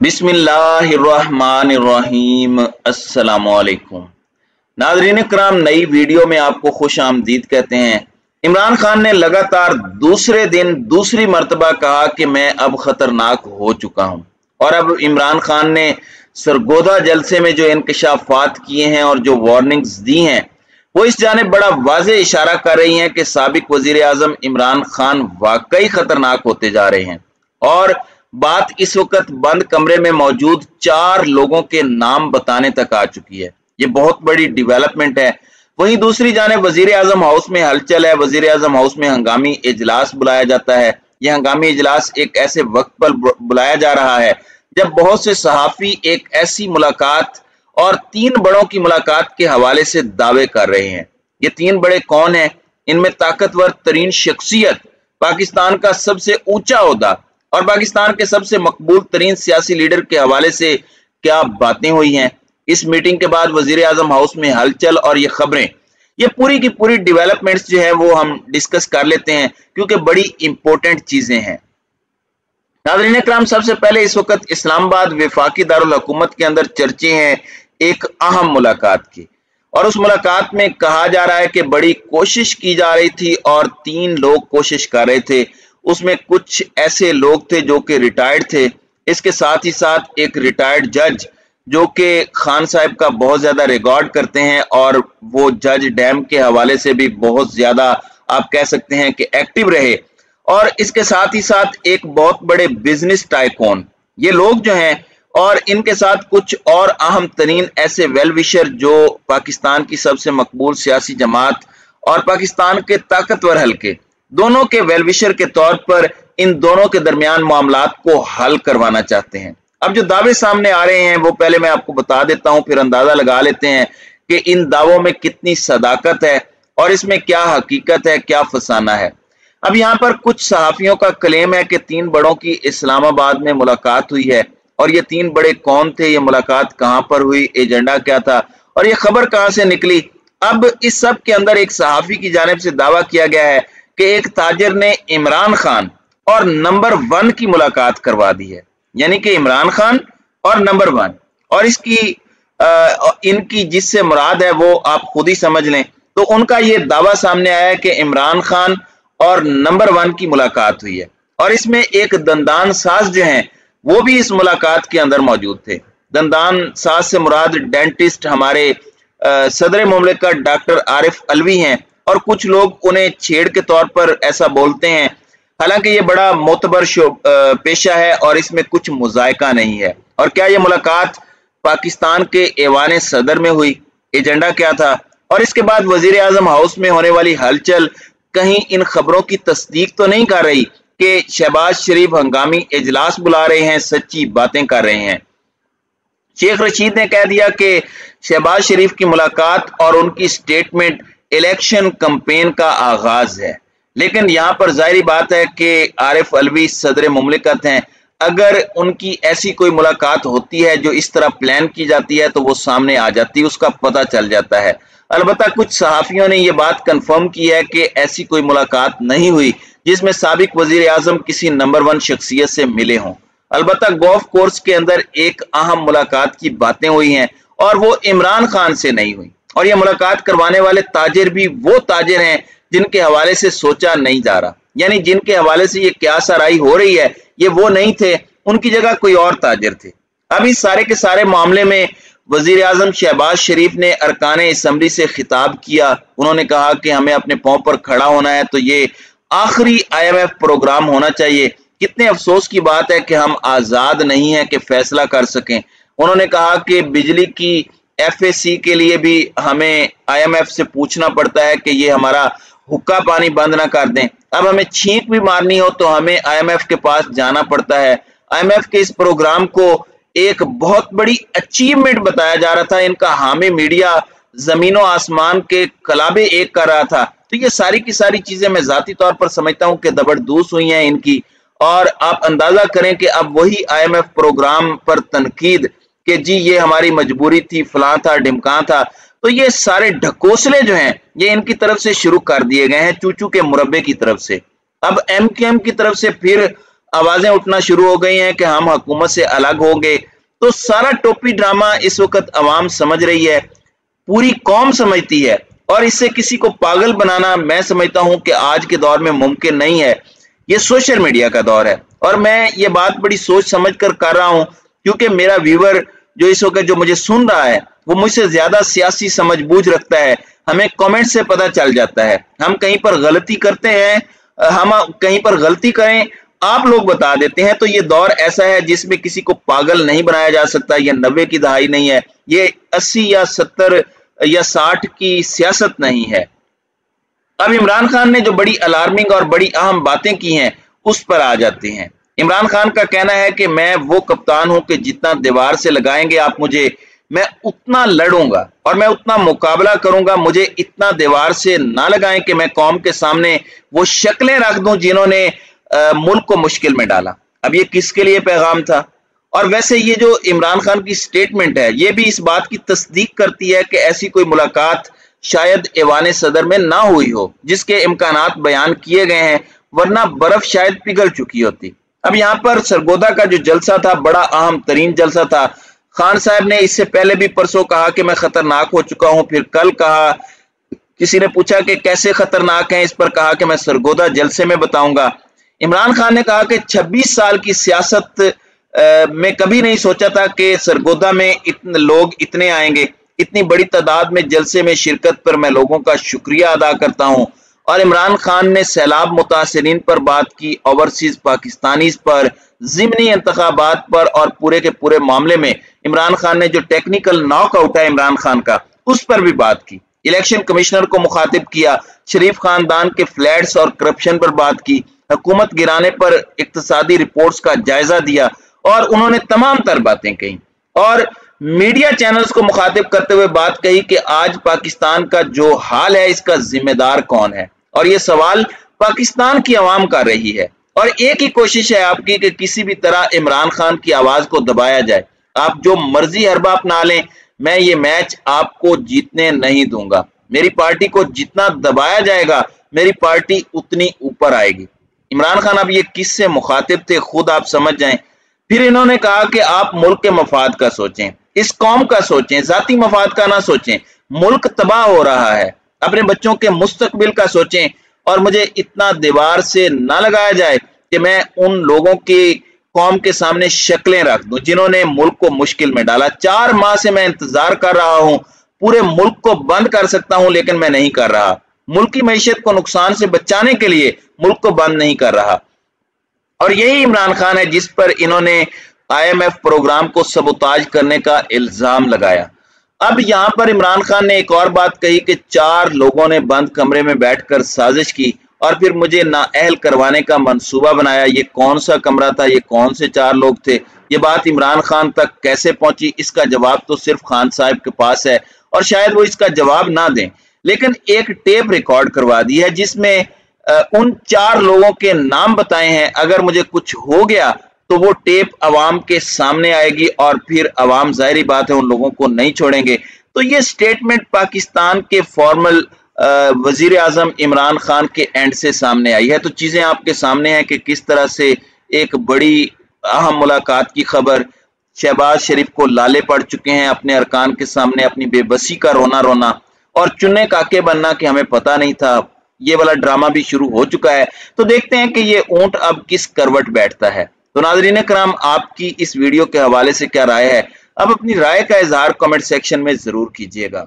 बिस्मिल्लाहिर्रहमानिर्रहीम। अस्सलामुअलैकुम नाज़रीन कराम, नई वीडियो में आपको खुश आमदीद कहते हैं। इमरान खान ने लगातार दूसरे दिन दूसरी मर्तबा कहा कि मैं अब खतरनाक हो चुका हूं, और अब इमरान खान ने सरगोधा जलसे में जो इंकशाफात किए हैं और जो वार्निंग्स दी हैं वो इस जानिब बड़ा वाज़े इशारा कर रही हैं कि साबिक वजीर आजम इमरान खान वाकई खतरनाक होते जा रहे हैं। और बात इस वक्त बंद कमरे में मौजूद 4 लोगों के नाम बताने तक आ चुकी है। ये बहुत बड़ी डेवलपमेंट है। वहीं दूसरी जानिब वजीर आजम हाउस में हलचल है। वजीर आजम हाउस में हंगामी इजलास बुलाया जाता है। यह हंगामी इजलास एक ऐसे वक्त पर बुलाया जा रहा है जब बहुत से सहाफी एक ऐसी मुलाकात और 3 बड़ों की मुलाकात के हवाले से दावे कर रहे हैं। ये 3 बड़े कौन हैं? इनमें ताकतवर तरीन शख्सियत, पाकिस्तान का सबसे ऊंचा ओहदा और पाकिस्तान के सबसे मकबूल तरीन सियासी लीडर के हवाले से क्या बातें हुई हैं। इस मीटिंग के बाद वजीर आजम हाउस में हलचल और ये खबरें, ये पूरी की पूरी डेवलपमेंट्स जो है वो हम डिस्कस कर लेते हैं क्योंकि बड़ी इंपॉर्टेंट चीजें हैं। नाज़रीन इकराम, सबसे पहले इस वक्त इस्लामाबाद वफाकी दारुल हुकूमत के अंदर चर्चे हैं एक अहम मुलाकात की, और उस मुलाकात में कहा जा रहा है कि बड़ी कोशिश की जा रही थी और 3 लोग कोशिश कर रहे थे। उसमें कुछ ऐसे लोग थे जो कि रिटायर्ड थे। इसके साथ ही साथ एक रिटायर्ड जज जो कि खान साहब का बहुत ज्यादा रिकॉर्ड करते हैं, और वो जज डैम के हवाले से भी बहुत ज्यादा आप कह सकते हैं कि एक्टिव रहे। और इसके साथ ही साथ एक बहुत बड़े बिजनेस टाइकून, ये लोग जो हैं, और इनके साथ कुछ और अहम तरीन ऐसे वेल विशर जो पाकिस्तान की सबसे मकबूल सियासी जमात और पाकिस्तान के ताकतवर हल्के दोनों के वेल विशर के तौर पर इन दोनों के दरमियान मामलात को हल करवाना चाहते हैं। अब जो दावे सामने आ रहे हैं वो पहले मैं आपको बता देता हूं, फिर अंदाजा लगा लेते हैं कि इन दावों में कितनी सदाकत है और इसमें क्या हकीकत है, क्या फसाना है। अब यहाँ पर कुछ सहाफियों का क्लेम है कि 3 बड़ों की इस्लामाबाद में मुलाकात हुई है, और ये 3 बड़े कौन थे, ये मुलाकात कहां पर हुई, एजेंडा क्या था और ये खबर कहां से निकली। अब इस सब के अंदर एक सहाफी की जानिब से दावा किया गया है कि एक ताजिर ने इमरान खान और नंबर 1 की मुलाकात करवा दी है, यानी कि इमरान खान और नंबर 1, और इसकी इनकी जिससे मुराद है वो आप खुद ही समझ लें। तो उनका ये दावा सामने आया है कि इमरान खान और नंबर 1 की मुलाकात हुई है, और इसमें एक दंदान साज जो हैं वो भी इस मुलाकात के अंदर मौजूद थे। दंदान साज से मुराद डेंटिस्ट हमारे सदर मुमलिकत डॉक्टर आरिफ अलवी हैं, और कुछ लोग उन्हें छेड़ के तौर पर ऐसा बोलते हैं। हालांकि ये बड़ा मोतबर पेशा है और इसमें कुछ मुजायका नहीं है। और क्या ये मुलाकात पाकिस्तान के ऐवान सदर में हुई? एजेंडा क्या था? और इसके बाद वजीर आजम हाउस में होने वाली हलचल कहीं इन खबरों की तस्दीक तो नहीं कर रही कि शहबाज शरीफ हंगामी इजलास बुला रहे हैं, सच्ची बातें कर रहे हैं। शेख रशीद ने कह दिया कि शहबाज शरीफ की मुलाकात और उनकी स्टेटमेंट इलेक्शन कैंपेन का आगाज है। लेकिन यहाँ पर जाहिर बात है कि आरिफ अलवी सदर मुमलिकत हैं, अगर उनकी ऐसी कोई मुलाकात होती है जो इस तरह प्लान की जाती है तो वो सामने आ जाती है, उसका पता चल जाता है। अलबत्ता कुछ सहाफियों ने ये बात कंफर्म की है कि ऐसी कोई मुलाकात नहीं हुई जिसमें साबिक वजीर आजम किसी नंबर 1 शख्सियत से मिले हों। अलबत्ता गोल्फ कोर्स के अंदर एक अहम मुलाकात की बातें हुई हैं और वो इमरान खान से नहीं हुई, और ये मुलाकात करवाने वाले ताजिर भी वो ताजिर हैं जिनके हवाले से सोचा नहीं जा रहा, यानी जिनके हवाले से ये क्या सराई हो रही है ये वो नहीं थे, उनकी जगह कोई और ताजिर थे। अब इस सारे के सारे मामले में वजीर आजम शहबाज शरीफ ने अरकान असम्बली से खिताब किया। उन्होंने कहा कि हमें अपने पांव पर खड़ा होना है, तो ये आखिरी IMF प्रोग्राम होना चाहिए। कितने अफसोस की बात है कि हम आजाद नहीं हैं कि फैसला कर सकें। उन्होंने कहा कि बिजली की FAC के लिए भी हमें IMF से पूछना पड़ता है कि ये हमारा हुक्का पानी बंद ना कर दें। अब हमें छींक भी मारनी हो तो हमें IMF के पास जाना पड़ता है। IMF के इस प्रोग्राम को एक बहुत बड़ी अचीवमेंट बताया जा रहा था। इनका हामी मीडिया जमीनों आसमान के कलाबे एक कर रहा था। तो ये सारी की सारी चीजें मैं जाती तौर पर समझता हूं कि जबरदस्त हुई हैं इनकी, और आप अंदाजा करें कि अब वही IMF प्रोग्राम पर तनकीद कि जी ये हमारी मजबूरी थी, फलां था, ढिमकां था। तो ये सारे ढकोसले जो हैं ये इनकी तरफ से शुरू कर दिए गए हैं, चूचू के मुरब्बे की तरफ से। अब MQM की तरफ से फिर आवाजें उठना शुरू हो गई हैं कि हम हुकूमत से अलग होंगे। तो सारा टोपी ड्रामा इस वक्त अवाम समझ रही है, पूरी कौम समझती है, और इससे किसी को पागल बनाना मैं समझता हूं कि आज के दौर में मुमकिन नहीं है। ये सोशल मीडिया का दौर है और मैं ये बात बड़ी सोच समझ कर रहा हूं, क्योंकि मेरा व्यूअर जो इस वक्त जो मुझे सुन रहा है वो मुझसे ज्यादा सियासी समझबूझ रखता है। हमें कमेंट से पता चल जाता है हम कहीं पर गलती करते हैं, हम कहीं पर गलती करें आप लोग बता देते हैं। तो ये दौर ऐसा है जिसमें किसी को पागल नहीं बनाया जा सकता। ये 90 की दहाई नहीं है, ये 80 या 70 या 60 की सियासत नहीं है। अब इमरान खान ने जो बड़ी अलार्मिंग और बड़ी अहम बातें की हैं उस पर आ जाते हैं। इमरान खान का कहना है कि मैं वो कप्तान हूं कि जितना दीवार से लगाएंगे आप मुझे, मैं उतना लड़ूंगा और मैं उतना मुकाबला करूंगा। मुझे इतना दीवार से ना लगाएं कि मैं कौम के सामने वो शक्लें रख दूं जिन्होंने मुल्क को मुश्किल में डाला। अब ये किसके लिए पैगाम था? और वैसे ये जो इमरान खान की स्टेटमेंट है ये भी इस बात की तस्दीक करती है कि ऐसी कोई मुलाकात शायद ऐवान सदर में ना हुई हो जिसके इम्कानात बयान किए गए हैं, वरना बर्फ शायद पिघल चुकी होती। अब यहाँ पर सरगोदा का जो जलसा था बड़ा अहम तरीन जलसा था। खान साहब ने इससे पहले भी परसों कहा कि मैं खतरनाक हो चुका हूं, फिर कल कहा, किसी ने पूछा कि कैसे खतरनाक है, इस पर कहा कि मैं सरगोदा जलसे में बताऊंगा। इमरान खान ने कहा कि 26 साल की सियासत में कभी नहीं सोचा था कि सरगोदा में इतने लोग इतने आएंगे। इतनी बड़ी तादाद में जलसे में शिरकत पर मैं लोगों का शुक्रिया अदा करता हूं। और इमरान खान ने सैलाब मुतासिरीन पर बात की, ओवरसीज पाकिस्तानीज पर, ज़िमनी इंतखाबात पर, और पूरे के पूरे मामले में इमरान खान ने जो टेक्निकल नॉकआउट है इमरान खान का उस पर भी बात की। इलेक्शन कमिश्नर को मुखातिब किया, शरीफ खानदान के फ्लैट्स और करप्शन पर बात की, हुकूमत गिराने पर इक्तिसादी रिपोर्ट्स का जायजा दिया और उन्होंने तमाम तर बातें कही। और मीडिया चैनल्स को मुखातिब करते हुए बात कही कि आज पाकिस्तान का जो हाल है इसका जिम्मेदार कौन है, और ये सवाल पाकिस्तान की आवाम कर रही है। और एक ही कोशिश है आपकी कि किसी भी तरह इमरान खान की आवाज को दबाया जाए। आप जो मर्जी हरबा अपना लें, मैं ये मैच आपको जीतने नहीं दूंगा। मेरी पार्टी को जितना दबाया जाएगा मेरी पार्टी उतनी ऊपर आएगी। इमरान खान अब ये किससे मुखातिब थे खुद आप समझ जाएं। फिर इन्होंने कहा कि आप मुल्क के मफाद का सोचें, इस कौम का सोचें, जाती मफाद का ना सोचें। मुल्क तबाह हो रहा है, अपने बच्चों के मुस्तकबिल का सोचें। और मुझे इतना दीवार से ना लगाया जाए कि मैं उन लोगों की कौम के सामने शक्लें रख दूं जिन्होंने मुल्क को मुश्किल में डाला। 4 माह से मैं इंतजार कर रहा हूं, पूरे मुल्क को बंद कर सकता हूं लेकिन मैं नहीं कर रहा। मुल्क की मईशत को नुकसान से बचाने के लिए मुल्क को बंद नहीं कर रहा। और यही इमरान खान है जिस पर इन्होंने IMF प्रोग्राम को सबोताज करने का इल्जाम लगाया। अब यहां पर इमरान खान ने एक और बात कही कि 4 लोगों ने बंद कमरे में बैठकर साजिश की और फिर मुझे नाअहल करवाने का मंसूबा बनाया। ये कौन सा कमरा था, ये कौन से 4 लोग थे, ये बात इमरान खान तक कैसे पहुंची, इसका जवाब तो सिर्फ खान साहब के पास है और शायद वो इसका जवाब ना दें। लेकिन एक टेप रिकॉर्ड करवा दी है जिसमें उन 4 लोगों के नाम बताए हैं। अगर मुझे कुछ हो गया तो वो टेप अवाम के सामने आएगी और फिर अवाम जाहिर बात है उन लोगों को नहीं छोड़ेंगे। तो ये स्टेटमेंट पाकिस्तान के फॉर्मल वजीर आजम इमरान खान के एंड से सामने आई है। तो चीजें आपके सामने हैं कि किस तरह से एक बड़ी अहम मुलाकात की खबर, शहबाज शरीफ को लाले पड़ चुके हैं अपने अरकान के सामने, अपनी बेबसी का रोना रोना और चुन्ने काके बनना कि हमें पता नहीं था, ये वाला ड्रामा भी शुरू हो चुका है। तो देखते हैं कि ये ऊंट अब किस करवट बैठता है। तो नाज़रीन कराम, आपकी इस वीडियो के हवाले से क्या राय है? अब अपनी राय का इजहार कमेंट सेक्शन में जरूर कीजिएगा।